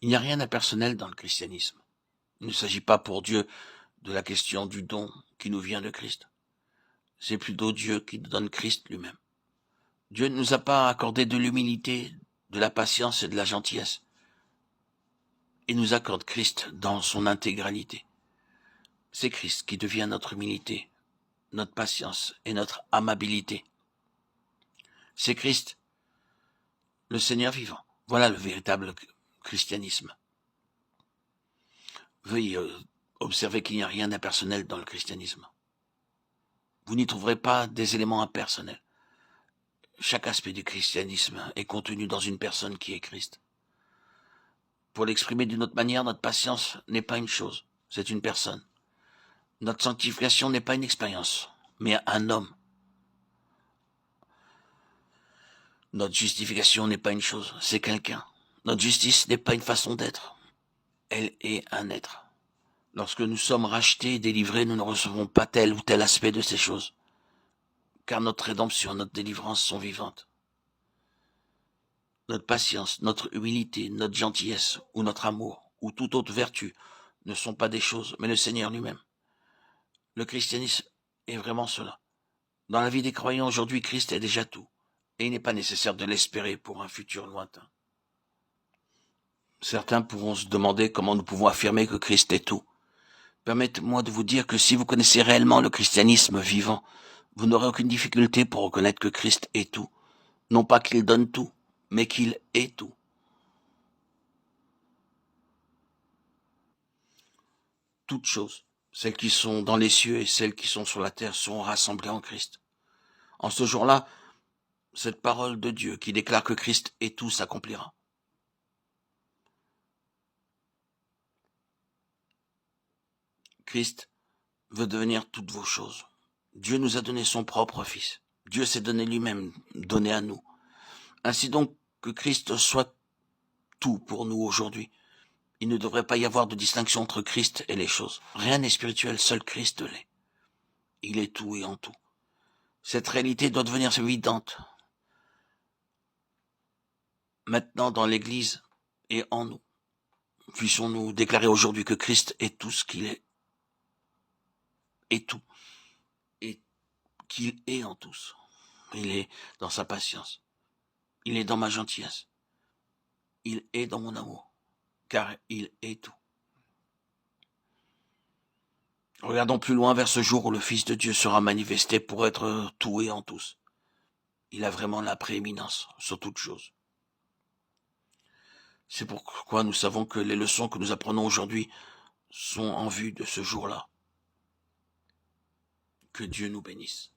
Il n'y a rien d'impersonnel dans le christianisme. Il ne s'agit pas pour Dieu de la question du don qui nous vient de Christ. C'est plutôt Dieu qui nous donne Christ lui-même. Dieu ne nous a pas accordé de l'humilité, de la patience et de la gentillesse. Il nous accorde Christ dans son intégralité. C'est Christ qui devient notre humilité, notre patience et notre amabilité. C'est Christ, le Seigneur vivant. Voilà le véritable christianisme. Veuillez observer qu'il n'y a rien d'impersonnel dans le christianisme. Vous n'y trouverez pas des éléments impersonnels. Chaque aspect du christianisme est contenu dans une personne qui est Christ. Pour l'exprimer d'une autre manière, notre patience n'est pas une chose, c'est une personne. Notre sanctification n'est pas une expérience, mais un homme. Notre justification n'est pas une chose, c'est quelqu'un. Notre justice n'est pas une façon d'être, elle est un être. Lorsque nous sommes rachetés et délivrés, nous ne recevons pas tel ou tel aspect de ces choses, car notre rédemption, notre délivrance sont vivantes. Notre patience, notre humilité, notre gentillesse ou notre amour ou toute autre vertu ne sont pas des choses, mais le Seigneur lui-même. Le christianisme est vraiment cela. Dans la vie des croyants aujourd'hui, Christ est déjà tout, et il n'est pas nécessaire de l'espérer pour un futur lointain. Certains pourront se demander comment nous pouvons affirmer que Christ est tout. Permettez-moi de vous dire que si vous connaissez réellement le christianisme vivant, vous n'aurez aucune difficulté pour reconnaître que Christ est tout. Non pas qu'il donne tout, mais qu'il est tout. Toutes choses, celles qui sont dans les cieux et celles qui sont sur la terre, seront rassemblées en Christ. En ce jour-là, cette parole de Dieu qui déclare que Christ est tout s'accomplira. Christ veut devenir toutes vos choses. Dieu nous a donné son propre Fils. Dieu s'est donné lui-même, donné à nous. Ainsi donc que Christ soit tout pour nous aujourd'hui. Il ne devrait pas y avoir de distinction entre Christ et les choses. Rien n'est spirituel, seul Christ l'est. Il est tout et en tout. Cette réalité doit devenir évidente maintenant dans l'Église et en nous. Puissions-nous déclarer aujourd'hui que Christ est tout ce qu'il est tout, et qu'il est en tous. Il est dans sa patience. Il est dans ma gentillesse. Il est dans mon amour, car il est tout. Regardons plus loin vers ce jour où le Fils de Dieu sera manifesté pour être tout et en tous. Il a vraiment la prééminence sur toute chose. C'est pourquoi nous savons que les leçons que nous apprenons aujourd'hui sont en vue de ce jour-là. Que Dieu nous bénisse.